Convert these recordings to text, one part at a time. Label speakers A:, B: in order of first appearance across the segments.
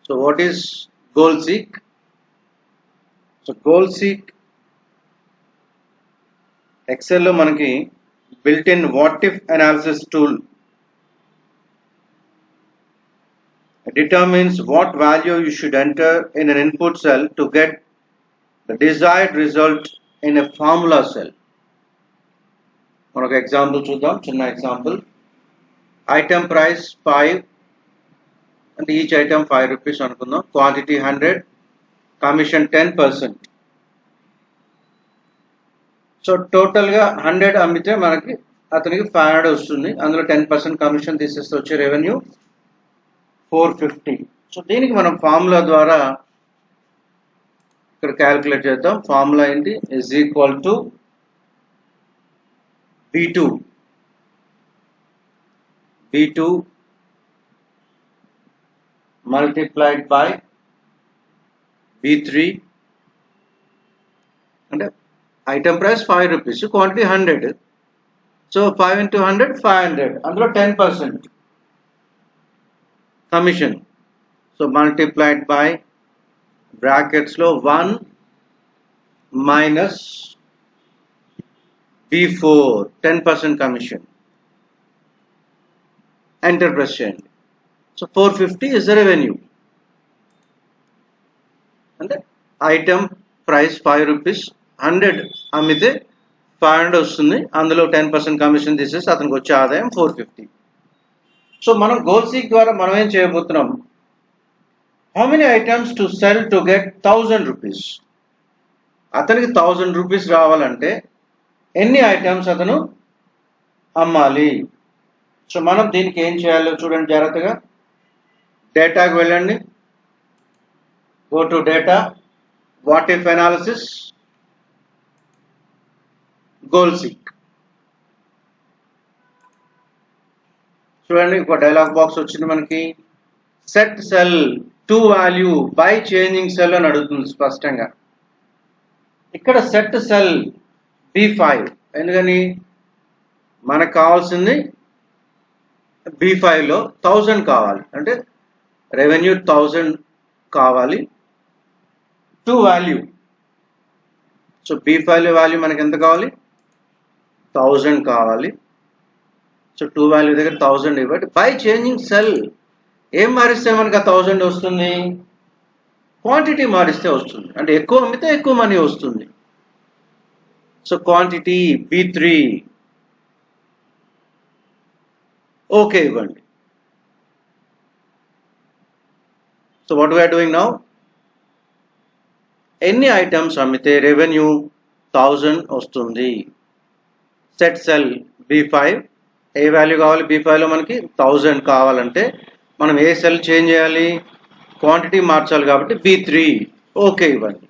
A: So what is goal seek? So goal seek Excel లో మనకి built in what if analysis tool determines what value you should enter in an input cell to get the desired result in a formula cell. మనకు example చూద్దాం, చిన్న example. Item price 5 అంటే each item 5 rupees అనుకుందాం. Quantity 100, commission 10%. So టోటల్గా 100 అమ్మితే మనకి అతనికి 500 వస్తుంది. అందులో 10% కమిషన్ తీసేస్తే వచ్చే రెవెన్యూ 450. సో దీనికి మనం ఫార్ములా ద్వారా ఇక్కడ క్యాలిక్యులేట్ చేద్దాం. ఫార్ములా ఏంటి? Is equal to B2 multiplied by B3 అంటే item price 5 rupees, quantity 100. So 5 into 100 500, అందులో 10% commission. So multiplied by brackets లో 1 minus B4 10% commission. Enter press చేయండి. So 450 is the revenue. అంటే ఐటమ్ ప్రైస్ 5 రూపీస్, 100 అమ్మితే 500 వస్తుంది. అందులో 10% commission తీసేసి అతనికి వచ్చే ఆదాయం 450. సో మనం గోల్ సీక్ ద్వారా మనం ఏం చేయబోతున్నాం? How many items to cell to get 1000 rupees. అతనికి 1000 రూపీస్ రావాలంటే ఎన్ని ఐటమ్స్ అతను అమ్మాలి? సో మనం దీనికి ఏం చేయాలో చూడండి జాగ్రత్తగా. డేటాకు వెళ్ళండి. Go to data, what if analysis, goal seek. చూడండి ఒక డైలాగ్ బాక్స్ వచ్చింది మనకి. Set cell to value by changing cell అని అడుగుతుంది స్పష్టంగా. ఇక్కడ సెట్ సెల్ B5. ఎందుకని? మనకు కావాల్సింది B5 లో 1000 కావాలి, అంటే రెవెన్యూ 1000 కావాలి. To value. సో B5 లో వాల్యూ మనకి ఎంత కావాలి? 1000 కావాలి. సో టు వాల్యూ దగ్గర 1000 ఇవ్వండి. బై చేంజింగ్ సెల్ ఏం మారిస్తే మనకి 1000 వస్తుంది? క్వాంటిటీ మారిస్తే వస్తుంది. అంటే ఎక్కువ అమ్మితే ఎక్కువ మనీ వస్తుంది. సో క్వాంటిటీ B3 ఓకే ఇవ్వండి. So what we are doing now? ఎన్ని ఐటమ్స్ అమ్మితే రెవెన్యూ 1000 వస్తుంది? Set cell B5. ఏ వాల్యూ కావాలి? B5 లో మనకి 1000 కావాలంటే మనం ఏ సెల్ చేంజ్ చేయాలి? క్వాంటిటీ మార్చాలి కాబట్టి B3 ఓకే ఇవ్వండి.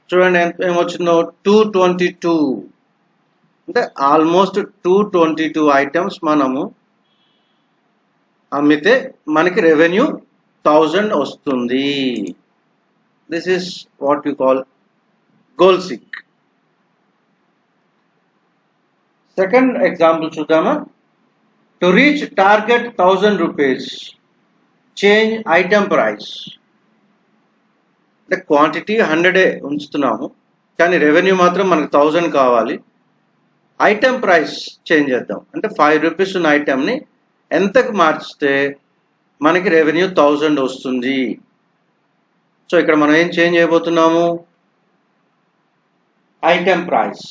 A: చూడండి ఏమొచ్చిందో, 222. అంటే ఆల్మోస్ట్ 222 ఐటమ్స్ మనము అమ్మితే మనకి రెవెన్యూ 1000 వస్తుంది. This is what we call goal seek. Second example చూద్దామా? To reach target 1000 rupees, change item price. అంటే క్వాంటిటీ 100 ఉంచుతున్నాము, కానీ రెవెన్యూ మాత్రం మనకు 1000 కావాలి. ఐటమ్ ప్రైస్ చేంజ్ చేద్దాం. అంటే 5 రూపీస్ ఉన్న ఐటమ్ని ఎంతకు మార్చితే మనకి రెవెన్యూ 1000 వస్తుంది. సో ఇక్కడ మనం ఏం చేంజ్ చేయబోతున్నాము? Item price.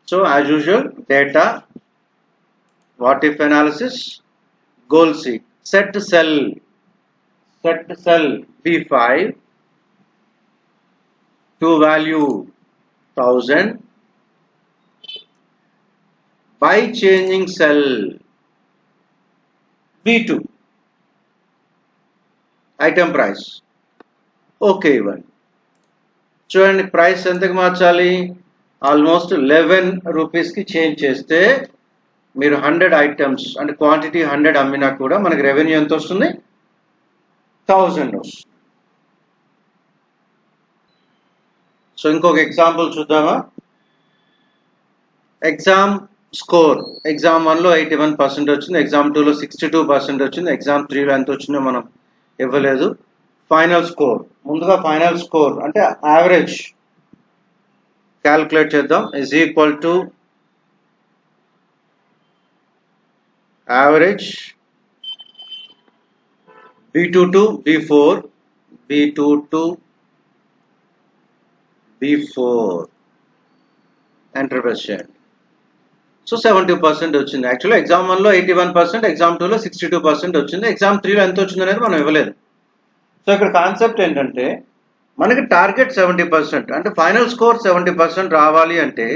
A: So as usual data, what if analysis, goal seek. Set cell B5 to value 1000 by changing cell B2 item price. Okay ఇవ్వండి. చూడండి ప్రైస్ ఎంతకు మార్చాలి? ఆల్మోస్ట్ 11 రూపీస్కి చేంజ్ చేస్తే మీరు 100 ఐటమ్స్ అంటే క్వాంటిటీ 100 అమ్మినా కూడా మనకి రెవెన్యూ ఎంత వస్తుంది? 1000 వస్తుంది. సో ఇంకొక ఎగ్జాంపుల్ చూద్దామా? స్కోర్ ఎగ్జామ్ 1లో 81% వచ్చింది, ఎగ్జామ్ 2లో 62% వచ్చింది, ఎగ్జామ్ 3లో ఎంత వచ్చిందో మనం ఇవ్వలేదు. ఫైనల్ స్కోర్, ముందుగా ఫైనల్ స్కోర్ అంటే యావరేజ్ క్యాల్కులేట్ చేద్దాం. Is equal to average B2 to B4, B2 to B4 enter press చేయండి. సో 70% వచ్చింది. యాక్చువల్గా ఎగ్జామ్ 1లో 81%, ఎగ్జామ్ 2లో 62% వచ్చింది, ఎగ్జామ్ 3లో ఎంత వచ్చింది అనేది మనం ఇవ్వలేదు. సో ఇక్కడ కాన్సెప్ట్ ఏంటంటే మనకి టార్గెట్ 70%, అంటే ఫైనల్ స్కోర్ 70% రావాలి అంటే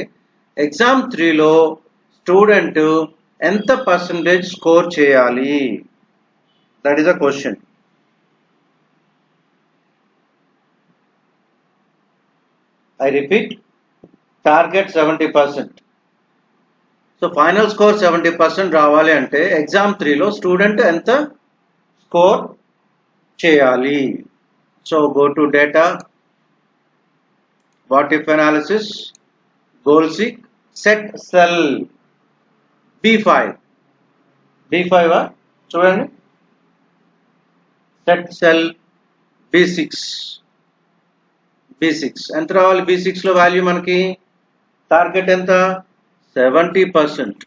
A: ఎగ్జామ్ 3లో స్టూడెంట్ ఎంత పర్సంటేజ్ స్కోర్ చేయాలి, that is a question. I repeat, target 70%. So final score 70% రావాలి అంటే ఎగ్జామ్ 3లో స్టూడెంట్ ఎంత స్కోర్ చేయాలి. So go to data, what if analysis, goal seek, set cell B5 చూడండి, set cell B6 ఎంత రావాలి, B6లో value మనకి target ఎంత 70%,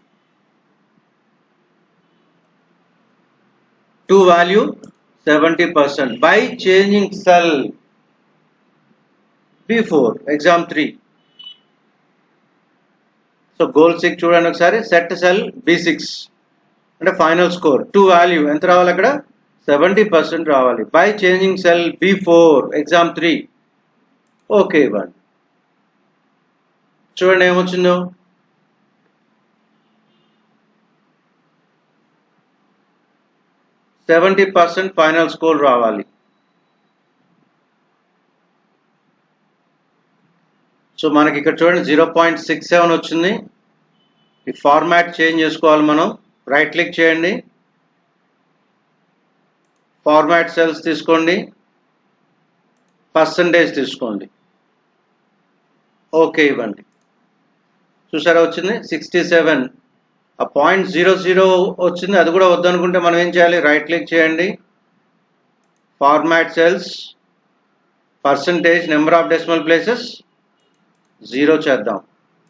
A: to value 70% by changing cell B4 exam 3. So goal seek చూడండి ఒకసారి, సెట్ సెల్ B6 అంటే final score, to value ఎంత రావాలి అక్కడ 70% రావాలి, by changing cell B4 exam 3. Okay ఇవ్వండి, చూడండి ఏమొచ్చిందో. %70 ఫైనల్ స్కోర్ రావాలి. సో మనకి ఇక్కడ చూడండి 0.67 వచ్చింది. ఈ ఫార్మాట్ చేంజ్ చేసుకోవాలి మనం. రైట్ క్లిక్ చేయండి, ఫార్మాట్ సెల్స్ తీసుకోండి, పర్సంటేజ్ తీసుకోండి, ఓకే ఇవ్వండి. చూసారా వచ్చింది 67. ఆ 0.00 వచ్చింది, అది కూడా వద్దనుకుంటే మనం ఏం చేయాలి, రైట్ క్లిక్ చేయండి, format cells, percentage, number of decimal places 0 చేద్దాం,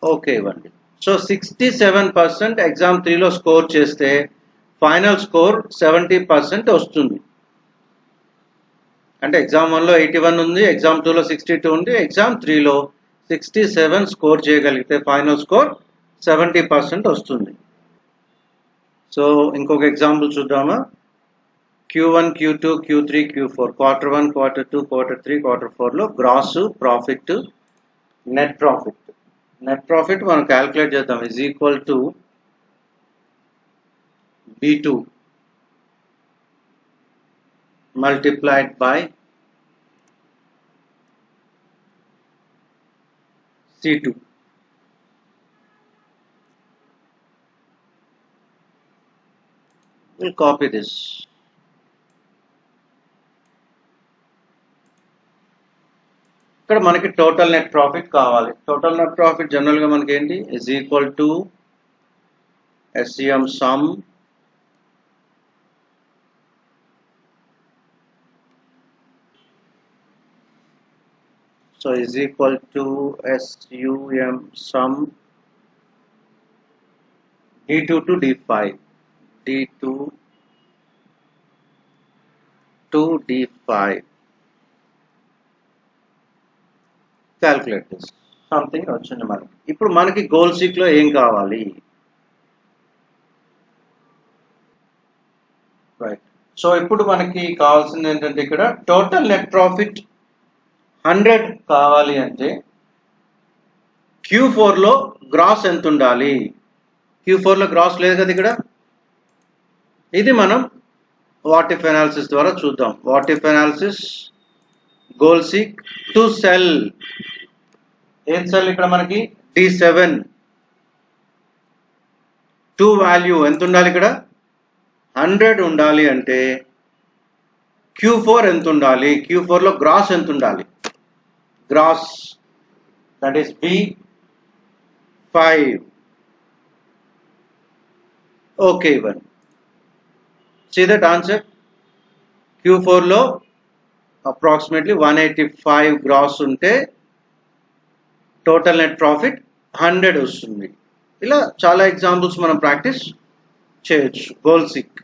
A: ఓకే ఇవ్వండి. సో 67% ఎగ్జామ్ 3లో స్కోర్ చేస్తే ఫైనల్ స్కోర్ 70% వస్తుంది. అంటే ఎగ్జామ్ 1లో 81 ఉంది, ఎగ్జామ్ 2లో 62 ఉంది, ఎగ్జామ్ 3లో 67 స్కోర్ చేయగలిగితే ఫైనల్ స్కోర్ 70% వస్తుంది. సో ఇంకొక ఎగ్జాంపుల్ చూద్దామా. Q1, Q2, Q3, Q4, Q1, Q2, Q3, Q4లో గ్రాస్ ప్రాఫిట్, నెట్ ప్రాఫిట్ మనం క్యాల్కులేట్ చేద్దాం. Is equal to B2 multiplied by C2. We'll copy this. ఇక్కడ మనకి టోటల్ నెట్ ప్రాఫిట్ కావాలి. టోటల్ నెట్ ప్రాఫిట్ జనరల్ గా మనకి ఏంటి, is equal to SCM sum so is equal to SUM sum D2 to D5 calculate this something వచ్చింది మనకి. ఇప్పుడు మనకి గోల్ సీక్ లో ఏం కావాలి, రైట్. సో ఇప్పుడు మనకి కావాల్సింది ఏంటంటే ఇక్కడ టోటల్ నెట్ ప్రాఫిట్ 100 కావాలి అంటే Q4లో గ్రాస్ ఎంత ఉండాలి. Q4లో గ్రాస్ లేదు కదా ఇక్కడ. ఇది మనం వాట్ ఇఫ్ అనాలిసిస్ ద్వారా చూద్దాం. What if analysis, goal seek to cell, ఏం సెల్ ఇక్కడ మనకి D7, టు వాల్యూ ఎంత ఉండాలి ఇక్కడ 100 ఉండాలి అంటే Q4 ఎంత ఉండాలి, Q4లో గ్రాస్ ఎంత ఉండాలి, gross that is B5 okay ఇవ్వండి. See that answer? Q4 లో అప్రాక్సిమేట్లీ 185 గ్రాస్ ఉంటే టోటల్ నెట్ ప్రాఫిట్ 100 వస్తుంది. ఇలా చాలా ఎగ్జాంపుల్స్ మనం ప్రాక్టీస్ చేయొచ్చు. Goal sick